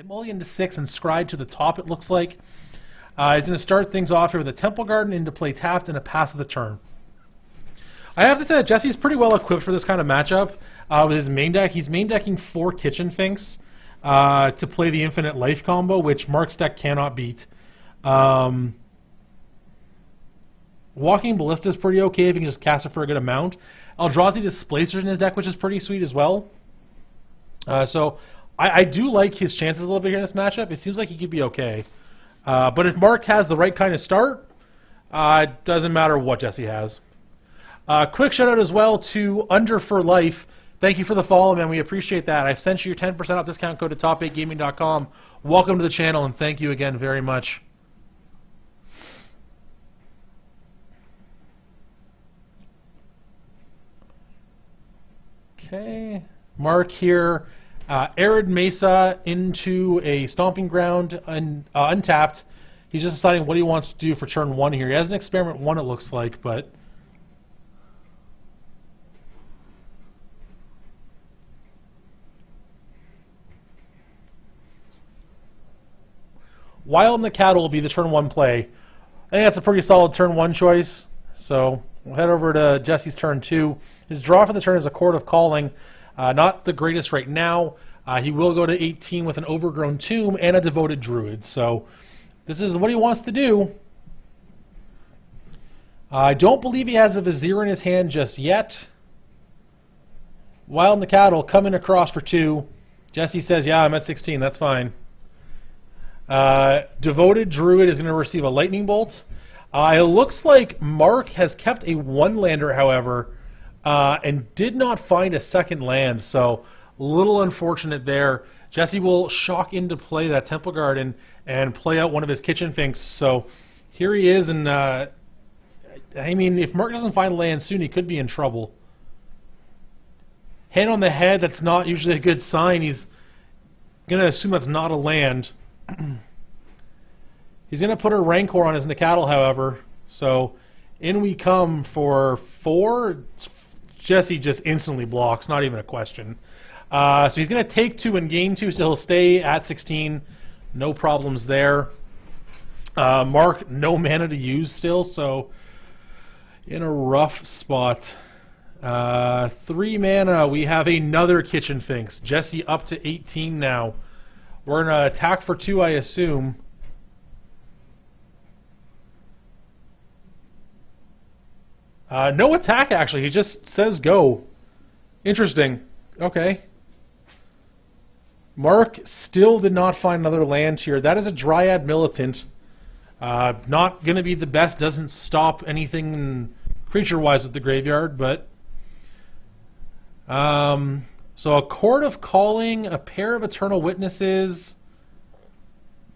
Mulligan to 6 and Scry to the top, it looks like. He's going to start things off here with a Temple Garden into play tapped and a pass of the turn. I have to say that Jesse's pretty well equipped for this kind of matchup with his main deck. He's main decking 4 Kitchen Finks to play the Infinite Life combo, which Mark's deck cannot beat. Walking Ballista is pretty okay if you can just cast it for a good amount. Eldrazi Displacers in his deck, which is pretty sweet as well. So I do like his chances a little bit here in this matchup. It seems like he could be okay. But if Mark has the right kind of start, it doesn't matter what Jesse has. Quick shout out as well to Under for Life. Thank you for the follow, man. We appreciate that. I've sent you your 10% off discount code to top8gaming.com. Welcome to the channel, and thank you again very much. Okay. Mark here. Arid Mesa into a Stomping Ground untapped. He's just deciding what he wants to do for turn 1 here. He has an Experiment 1, it looks like, but... Wild and the Cattle will be the turn 1 play. I think that's a pretty solid turn 1 choice. So we'll head over to Jesse's turn 2. His draw for the turn is a Court of Calling. Not the greatest right now. He will go to 18 with an Overgrown Tomb and a Devoted Druid. So this is what he wants to do. I don't believe he has a Vizier in his hand just yet. Wild and the Cattle coming across for 2. Jesse says, yeah, I'm at 16. That's fine. Devoted Druid is going to receive a Lightning Bolt. It looks like Mark has kept a 1-lander, however, and did not find a second land, so a little unfortunate there. Jesse will shock into play that Temple Garden and play out one of his Kitchen Finks. So here he is, and I mean, if Mark doesn't find land soon, he could be in trouble. Hand on the head, that's not usually a good sign. He's going to assume that's not a land. He's going to put a Rancor on his Nicatl, however. So in we come for 4. Jesse just instantly blocks, not even a question. So he's going to take 2 and gain 2, so he'll stay at 16. No problems there. Mark, no mana to use still, so in a rough spot. 3 mana, we have another Kitchen Finks. Jesse up to 18 now. We're going to attack for 2, I assume. No attack, actually. He just says go. Interesting. Okay. Mark still did not find another land here. That is a Dryad Militant. Not going to be the best. Doesn't stop anything creature-wise with the graveyard, but... So a Court of Calling, a pair of Eternal Witnesses,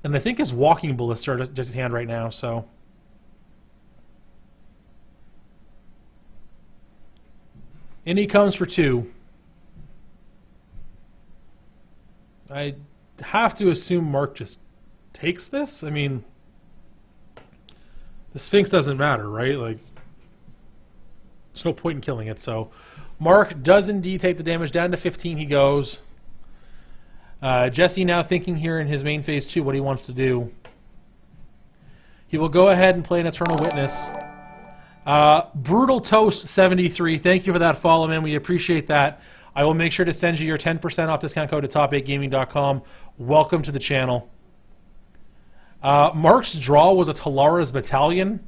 and I think his Walking Ballista are just his hand right now, so... In he comes for 2. I have to assume Mark just takes this. I mean, the Sphinx doesn't matter, right? Like, there's no point in killing it. So Mark does indeed take the damage. Down to 15 he goes. Jesse now thinking here in his main phase 2 what he wants to do. He will go ahead and play an Eternal Witness. Brutal Toast 73, thank you for that follow, man. We appreciate that. I will make sure to send you your 10% off discount code to top8gaming.com. Welcome to the channel. Mark's draw was a Talara's Battalion.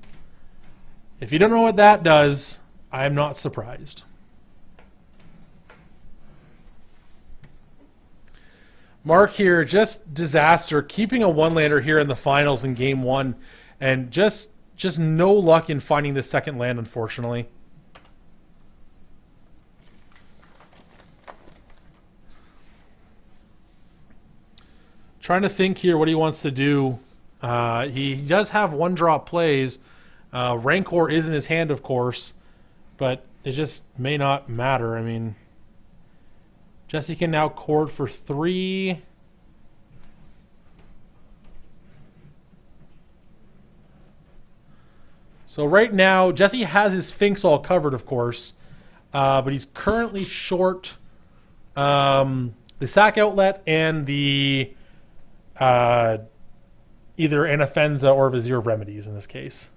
If you don't know what that does, I am not surprised. Mark here, just disaster, keeping a 1-lander here in the finals in game 1, and just no luck in finding the second land, unfortunately. Trying to think here what he wants to do. He does have 1-drop plays. Rancor is in his hand, of course, but it just may not matter. I mean, Jesse can now court for 3. So right now, Jesse has his Sphinx all covered, of course, but he's currently short the Sack Outlet and the either Anafenza or Vizier of Remedies in this case.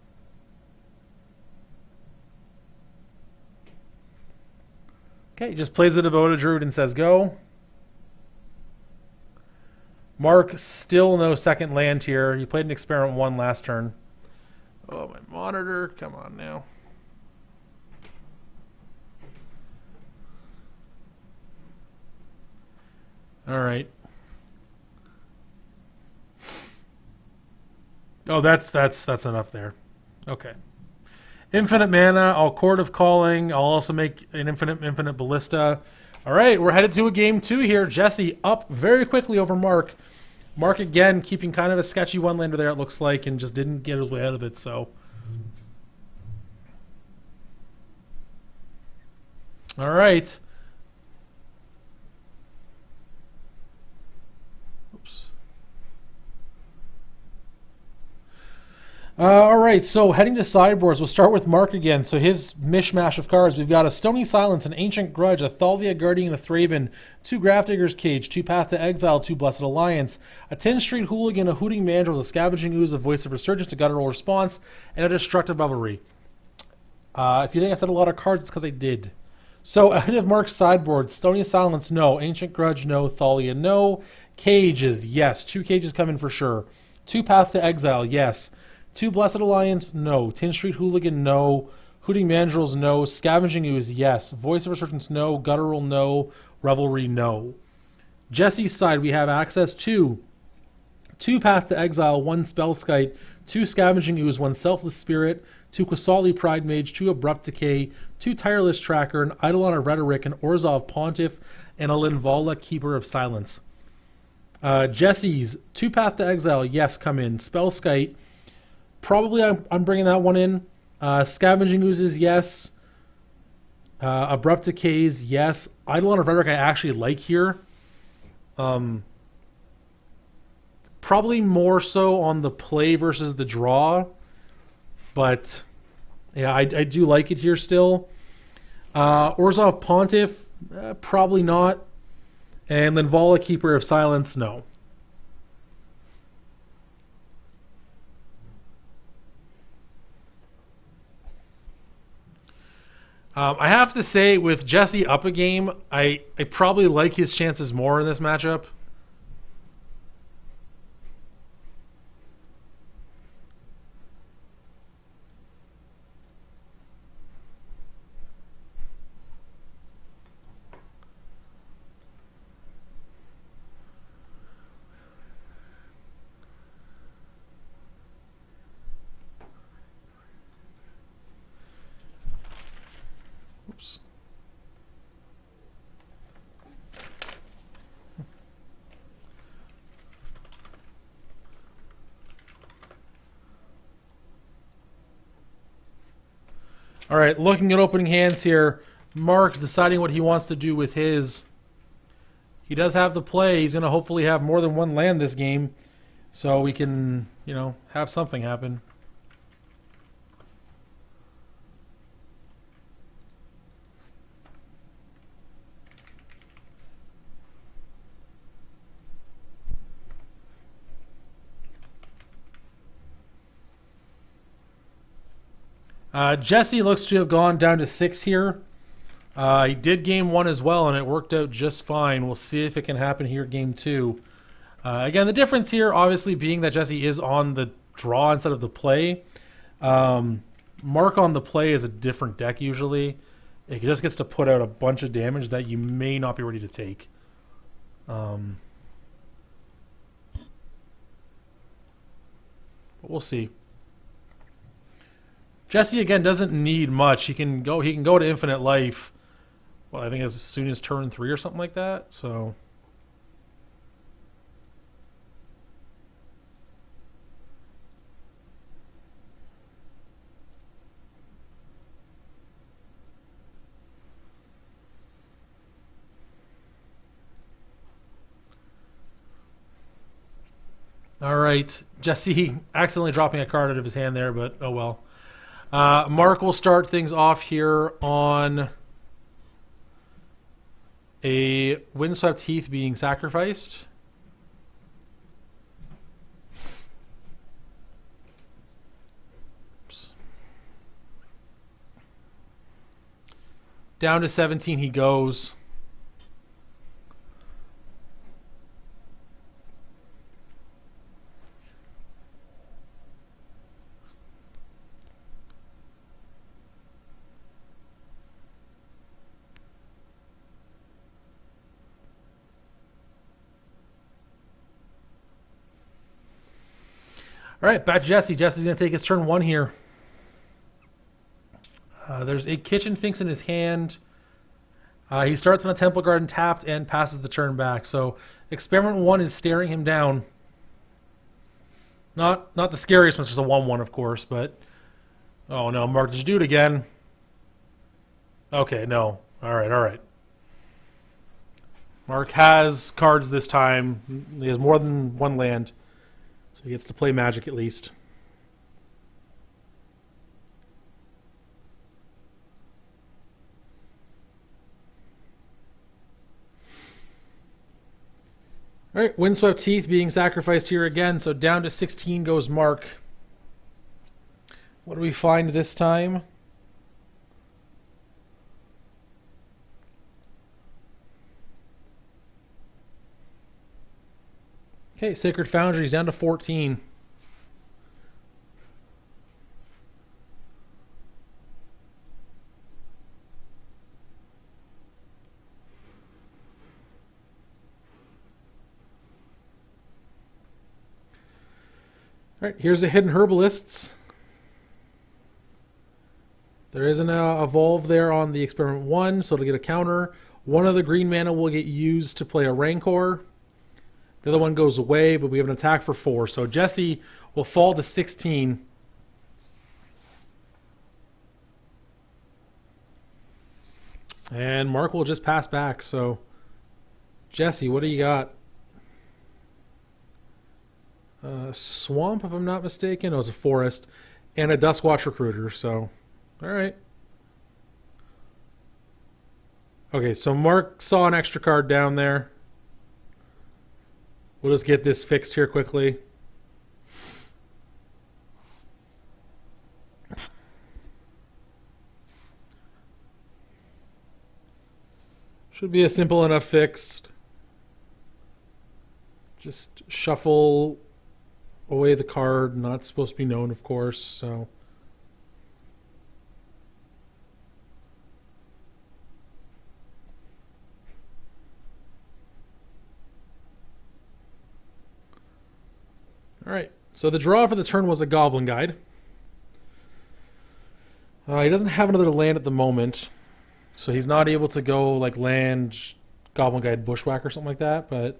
Okay, he just plays the Devoted Druid and says go. Mark, still no second land here. He played an Experiment 1 last turn. Oh, my monitor. Come on now. All right. Oh, that's enough there. Okay. Infinite mana. I'll Court of Calling. I'll also make an infinite Ballista. All right, we're headed to a game 2 here. Jesse up very quickly over Mark. Mark again keeping kind of a sketchy one-lander there, it looks like, and just didn't get his way out of it, so. All right. Oops. All right, so heading to sideboards, we'll start with Mark again. So his mishmash of cards, we've got a Stony Silence, an Ancient Grudge, a Thalvia Guardian, a Thraben, 2 Grafdigger's Cage, 2 Path to Exile, 2 Blessed Alliance, a 10 Street Hooligan, a Hooting Mandrills, a Scavenging Ooze, a Voice of Resurgence, a Guttural Response, and a Destructive Revelry. If you think I said a lot of cards, it's because I did. So ahead of Mark's sideboard, Stony Silence, no. Ancient Grudge, no. Thalia, no. Cages, yes. 2 Cages come in for sure. 2 Path to Exile, yes. 2 Blessed Alliance, no. 10 Street Hooligan, no. Hooting Mandrills, no. Scavenging Ooze, yes. Voice of Resurgence, no. Guttural, no. Revelry, no. Jesse's side, we have access to 2 Path to Exile, 1 Spellskite, 2 Scavenging Ooze, 1 Selfless Spirit, 2 Quasali Pride Mage, 2 Abrupt Decay, 2 Tireless Tracker, an Eidolon of Rhetoric, an Orzhov Pontiff, and a Linvala Keeper of Silence. Jesse's 2 Path to Exile, yes, come in. Spellskite, probably I'm bringing that one in. Scavenging Oozes, yes. Abrupt Decays, yes. Eidolon of Rhetoric I actually like here. Probably more so on the play versus the draw. But, yeah, I do like it here still. Orzhov Pontiff, probably not. And Linvala Keeper of Silence, no. I have to say, with Jesse up a game, I probably like his chances more in this matchup. Oops. All right, looking at opening hands here. Mark deciding what he wants to do with his. He does have the play. He's going to hopefully have more than 1 land this game, so we can, have something happen. Jesse looks to have gone down to 6 here. He did game 1 as well, and it worked out just fine. We'll see if it can happen here game 2. Again, the difference here, obviously, being that Jesse is on the draw instead of the play. Mark on the play is a different deck usually. It just gets to put out a bunch of damage that you may not be ready to take. But we'll see. Jesse again doesn't need much. He can go to infinite life. Well, I think as soon as turn 3 or something like that. So all right, Jesse accidentally dropping a card out of his hand there, but oh well. Mark will start things off here on a Windswept Heath being sacrificed. Down to 17 he goes. All right, back to Jesse. Jesse's going to take his turn 1 here. There's a kitchen finks in his hand. He starts on a Temple Garden tapped and passes the turn back. So experiment 1 is staring him down. Not the scariest one, it's just a 1-1, of course, but... Oh, no, Mark, did you do it again? Okay, no. All right. Mark has cards this time. He has more than 1 land. So he gets to play Magic at least. All right, Windswept Teeth being sacrificed here again. So down to 16 goes Mark. What do we find this time? Okay, Sacred Foundry's down to 14. All right, here's the Hidden Herbalists. There is an evolve there on the Experiment 1, so to get a counter. One of the green mana will get used to play a Rancor. The other one goes away, but we have an attack for 4. So Jesse will fall to 16. And Mark will just pass back. So Jesse, what do you got? Swamp, if I'm not mistaken. Oh, it's a forest. And a Duskwatch Recruiter, so... Alright. Okay, so Mark saw an extra card down there. We'll just get this fixed here quickly. Should be a simple enough fix. Just shuffle away the card. Not supposed to be known, of course, so... Alright, so the draw for the turn was a Goblin Guide. He doesn't have another land at the moment, so he's not able to go like land, Goblin Guide, Bushwhack or something like that, but...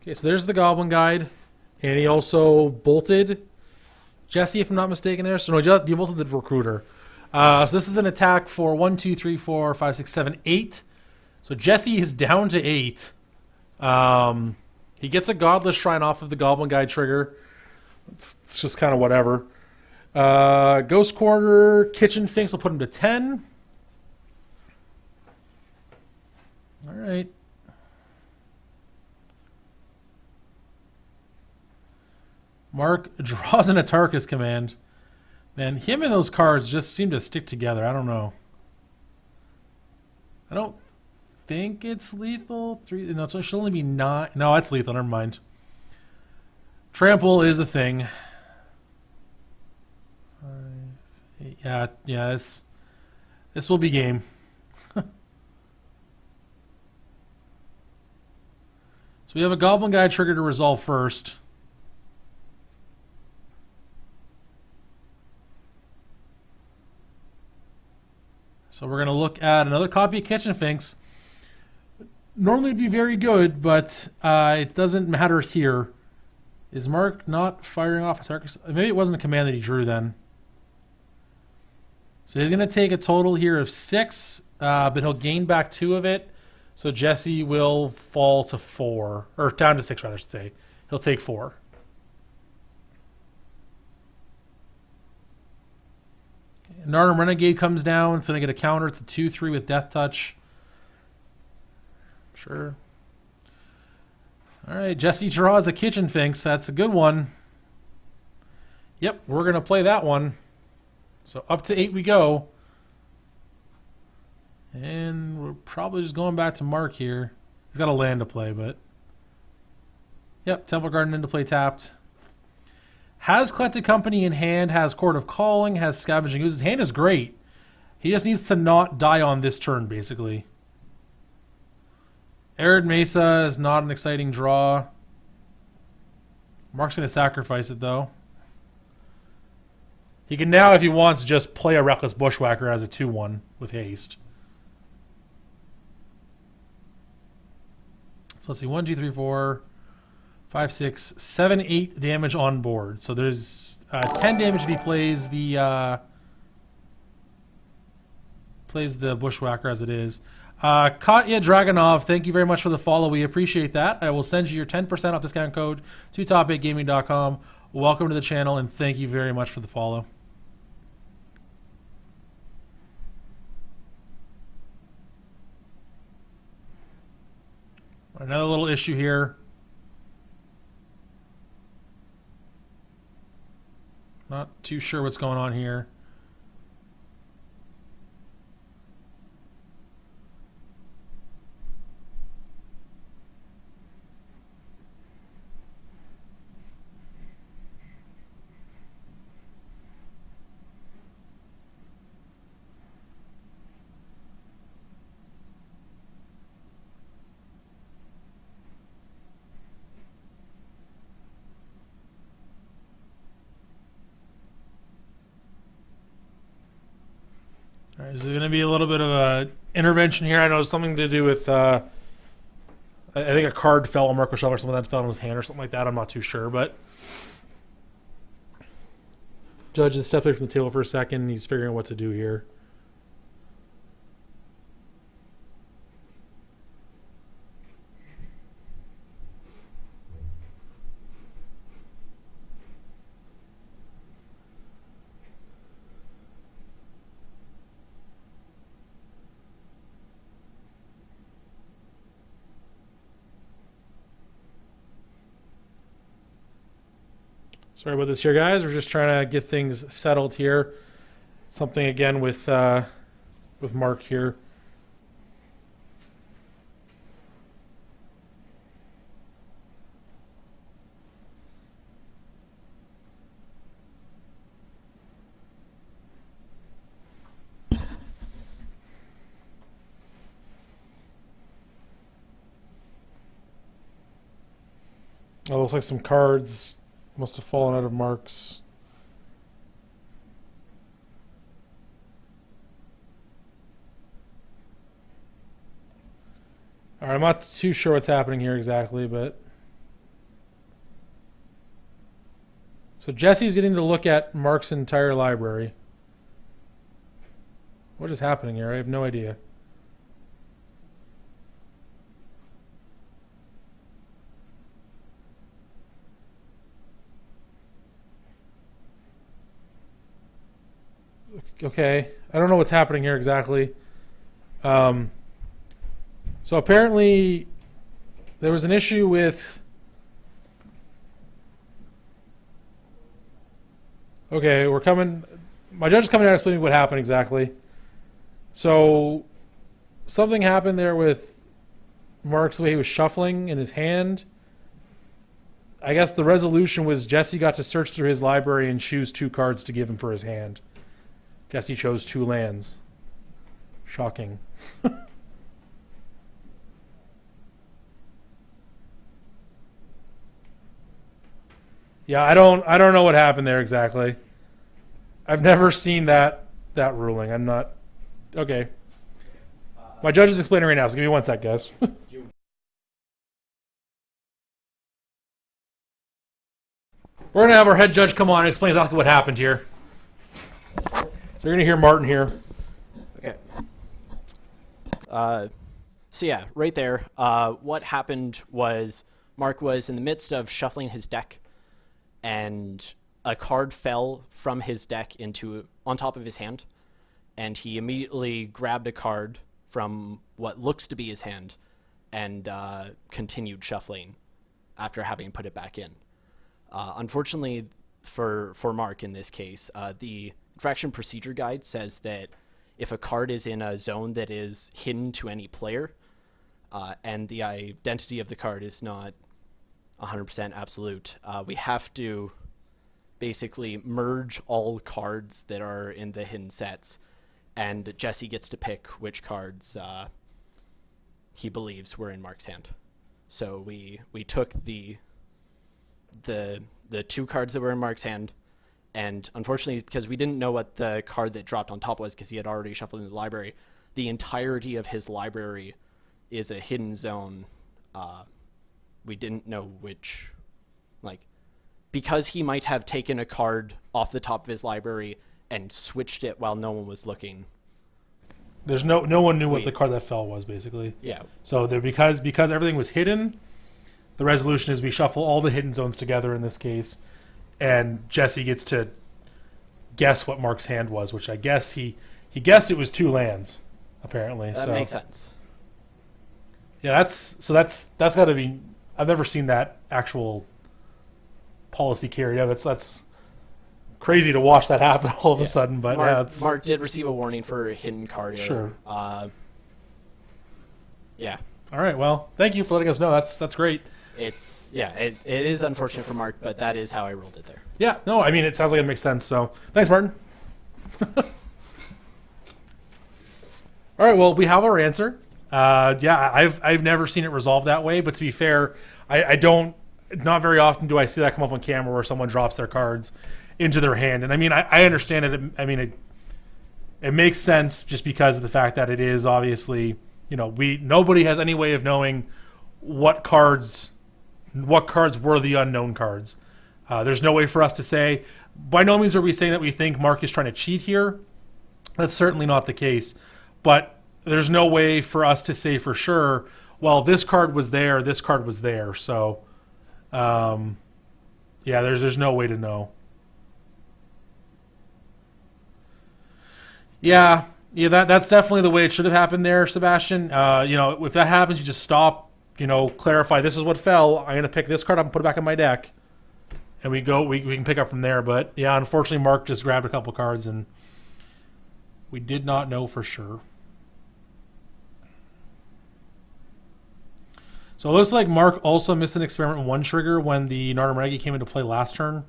Okay, so there's the Goblin Guide, and he also bolted Jesse, if I'm not mistaken there. So no, he bolted the Recruiter. So this is an attack for 1, 2, 3, 4, 5, 6, 7, 8. So Jesse is down to 8. He gets a Godless Shrine off of the Goblin Guide trigger. It's just kind of whatever. Ghost Quarter, Kitchen Finks will put him to 10. All right. Mark draws an Atarkus command. Man, him and those cards just seem to stick together. I don't know. I don't think it's lethal. 3. No, so it should only be 9. No, it's lethal. Never mind. Trample is a thing. 5, 8. Yeah. This will be game. So we have a Goblin Guide trigger to resolve first. So we're going to look at another copy of Kitchen Finks. Normally it'd be very good, but it doesn't matter here. Is Mark not firing off a target? Maybe it wasn't a command that he drew then. So he's going to take a total here of 6, but he'll gain back 2 of it. So Jesse will fall to 4, or down to 6 rather, I should say. He'll take 4. Narnum Renegade comes down. It's going to get a counter. It's a 2/3 with Death Touch. Sure. All right, Jesse draws a Kitchen Finks. That's a good one. Yep, we're going to play that one. So up to 8 we go. And we're probably just going back to Mark here. He's got a land to play, but... Yep, Temple Garden into play tapped. Has Collected Company in hand, has Court of Calling, has Scavenging Ooze. His hand is great. He just needs to not die on this turn, basically. Arid Mesa is not an exciting draw. Mark's going to sacrifice it, though. He can now, if he wants, just play a Reckless Bushwhacker as a 2-1 with haste. So let's see, 1, 2, 3, 4, 5, 6, 7, 8 damage on board. So there's 10 damage if he plays the Bushwhacker as it is. Katya Dragonov, thank you very much for the follow. We appreciate that. I will send you your 10% off discount code to top8gaming.com. Welcome to the channel, and thank you very much for the follow. Another little issue here. Not too sure what's going on here. All right, is there going to be a little bit of a intervention here? I know it's something to do with, I think a card fell on Marco Shelf or something that fell on his hand or something like that. I'm not too sure, but Judge has stepped away from the table for a second. He's figuring out what to do here. Sorry about this here, guys. We're just trying to get things settled here. Something again with Mark here. Oh, looks like some cards must have fallen out of Mark's. All right, I'm not too sure what's happening here exactly, but... So Jesse's getting to look at Mark's entire library. What is happening here? I have no idea. Okay, I don't know what's happening here exactly. So apparently there was an issue with... Okay, we're coming... My judge is coming out explaining what happened exactly. So something happened there with Mark's the way he was shuffling in his hand. I guess the resolution was Jesse got to search through his library and choose 2 cards to give him for his hand. Jesse chose 2 lands. Shocking. Yeah, I don't know what happened there exactly. I've never seen that ruling. I'm not... Okay. My judge is explaining right now, so give me 1 sec, guys. We're going to have our head judge come on and explain exactly what happened here. So you're going to hear Martin here. Okay. So yeah, right there, what happened was Mark was in the midst of shuffling his deck, and a card fell from his deck on top of his hand, and he immediately grabbed a card from what looks to be his hand and continued shuffling after having put it back in. Unfortunately, for Mark in this case. The Infraction Procedure Guide says that if a card is in a zone that is hidden to any player, and the identity of the card is not 100% absolute, we have to basically merge all cards that are in the hidden sets, and Jesse gets to pick which cards he believes were in Mark's hand. So we took the 2 cards that were in Mark's hand, and unfortunately, because we didn't know what the card that dropped on top was, because he had already shuffled in the library, the entirety of his library is a hidden zone. We didn't know which, because he might have taken a card off the top of his library and switched it while no one was looking. There's no one knew what the card that fell was, basically. Yeah. So because everything was hidden, the resolution is we shuffle all the hidden zones together in this case, and Jesse gets to guess what Mark's hand was, which I guess he guessed it was 2 lands, apparently. That makes sense. Yeah, that's got to be. I've never seen that actual policy carried out. That's crazy to watch that happen all of a sudden. But Mark did receive a warning for a hidden card error. Sure. Yeah. All right. Well, thank you for letting us know. That's great. It is unfortunate for Mark, but that is how I rolled it there. Yeah. No, I mean, it sounds like it makes sense. So thanks, Martin. All right. Well, we have our answer. I've never seen it resolved that way. But to be fair, I don't. Not very often do I see that come up on camera where someone drops their cards into their hand. And I mean, I understand it. I mean, it makes sense just because of the fact that it is obviously, nobody has any way of knowing what cards were the unknown cards. There's no way for us to say. By no means are we saying that we think Mark is trying to cheat here. That's certainly not the case. But there's no way for us to say for sure, well, this card was there, this card was there. So, there's no way to know. Yeah, that's definitely the way it should have happened there, Sebastian. If that happens, you just stop, clarify, this is what fell. I'm going to pick this card up and put it back in my deck. And we can pick up from there. But, yeah, unfortunately, Mark just grabbed a couple cards, and we did not know for sure. So it looks like Mark also missed an experiment 1 trigger when the Nardamaregi came into play last turn.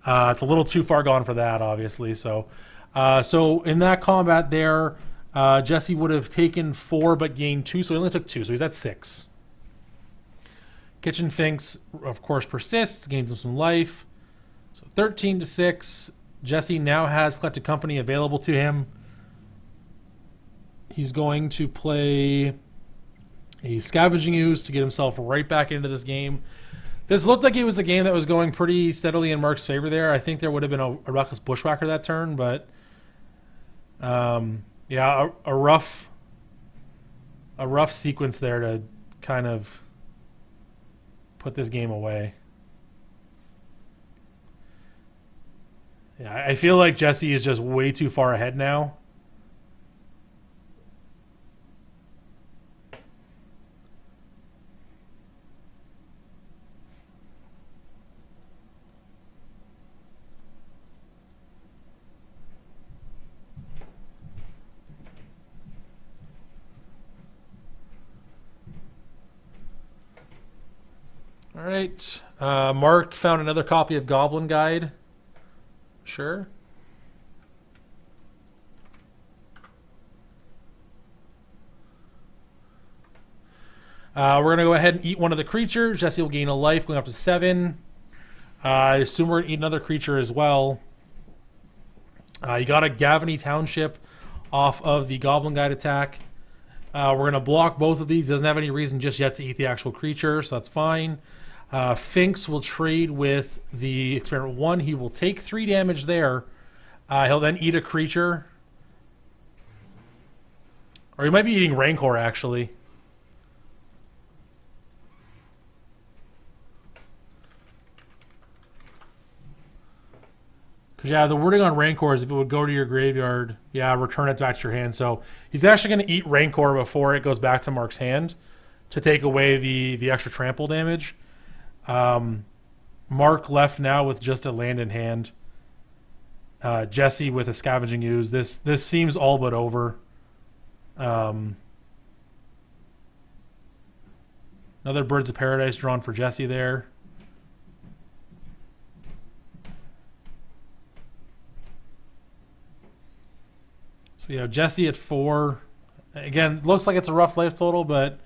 It's a little too far gone for that, obviously. So in that combat there, Jesse would have taken 4 but gained 2, so he only took 2, so he's at 6. Kitchen Finks, of course, persists, gains him some life. So 13 to 6. Jesse now has Collected Company available to him. He's going to play a Scavenging Ooze to get himself right back into this game. This looked like it was a game that was going pretty steadily in Mark's favor there. I think there would have been a Reckless Bushwhacker that turn, but a rough sequence there to kind of put this game away. Yeah, I feel like Jesse is just way too far ahead now. All right. Mark found another copy of Goblin Guide. Sure. We're going to go ahead and eat one of the creatures. Jesse will gain a life, going up to 7. I assume we're going to eat another creature as well. You got a Gavany Township off of the Goblin Guide attack. We're going to block both of these. Doesn't have any reason just yet to eat the actual creature, so that's fine. Finks will trade with the Experiment 1. He will take 3 damage there. He'll then eat a creature. Or he might be eating Rancor, actually. Because, yeah, the wording on Rancor is if it would go to your graveyard, return it back to your hand. So he's actually going to eat Rancor before it goes back to Mark's hand to take away the extra trample damage. Mark left now with just a land in hand. Jesse with a Scavenging Ooze. This seems all but over. Another Birds of Paradise drawn for Jesse there. So we have Jesse at 4. Again, looks like it's a rough life total, but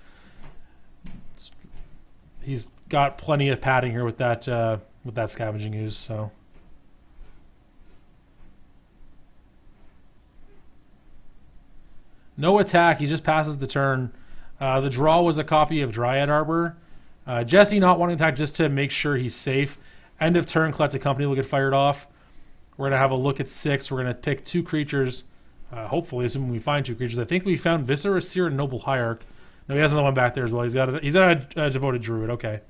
he's got plenty of padding here with that Scavenging Ooze. So no attack. He just passes the turn. The draw was a copy of Dryad Arbor. Jesse not wanting to attack just to make sure he's safe. End of turn, Collected Company will get fired off. We're going to have a look at 6. We're going to pick 2 creatures. Hopefully, assuming we find 2 creatures. I think we found Viscera Seer and Noble Hierarch. No, he has another one back there as well. He's got a Devoted Druid. Okay.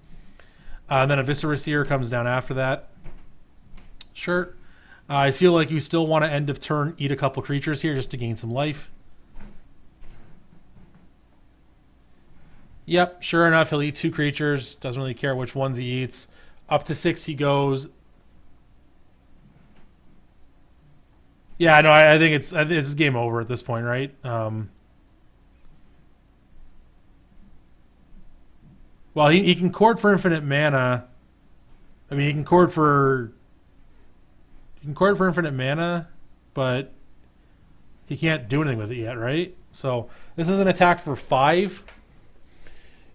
And then a Viscera Seer comes down after that. Sure. I feel like you still want to end of turn eat a couple creatures here just to gain some life. Yep, sure enough, he'll eat 2 creatures. Doesn't really care which ones he eats. Up to 6 he goes. Yeah, no, I think it's game over at this point, right? Well, he can chord for infinite mana. I mean, he can chord for infinite mana, but he can't do anything with it yet, right? So this is an attack for 5.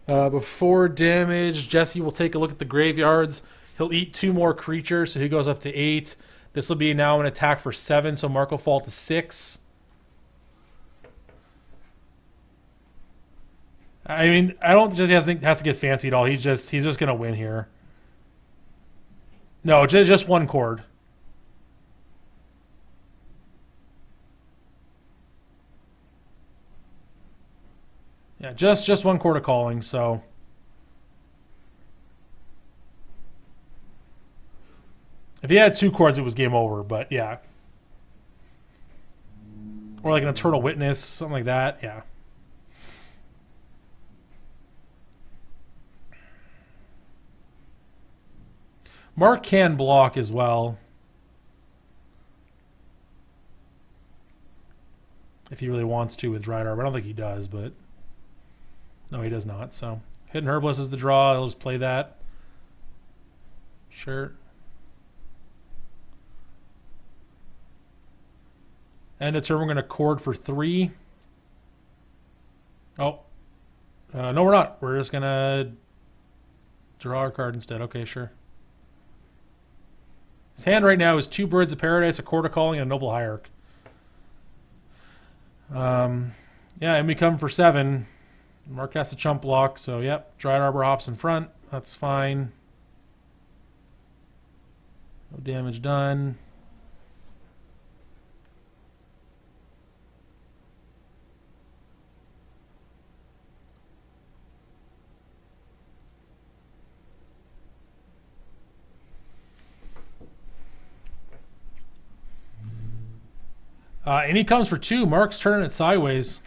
Before damage, Jesse will take a look at the graveyards. He'll eat 2 more creatures, so he goes up to 8. This will be now an attack for 7, so Mark will fall to 6. I mean, I don't think Jesse has to get fancy at all. He's just gonna win here. No, just 1 chord. Yeah, just 1 chord of calling, so. If he had 2 chords, it was game over, but yeah. Or like an Eternal Witness, something like that, yeah. Mark can block as well. If he really wants to with Dryad Arbor. I don't think he does, but... No, he does not. So, Hidden Herbalist is the draw. He'll just play that. Sure. End of turn, we're going to chord for 3. Oh. No, we're not. We're just going to draw our card instead. Okay, sure. His hand right now is 2 Birds of Paradise, a Chord of Calling, and a Noble Hierarch. Yeah, and we come for 7. Mark has to chump block, so yep. Dryad Arbor hops in front. That's fine. No damage done. And he comes for 2. Mark's turning it sideways.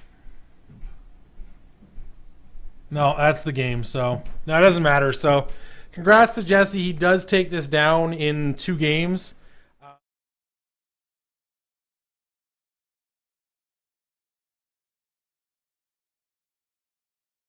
No, that's the game, so no, it doesn't matter. So congrats to Jesse. He does take this down in 2 games.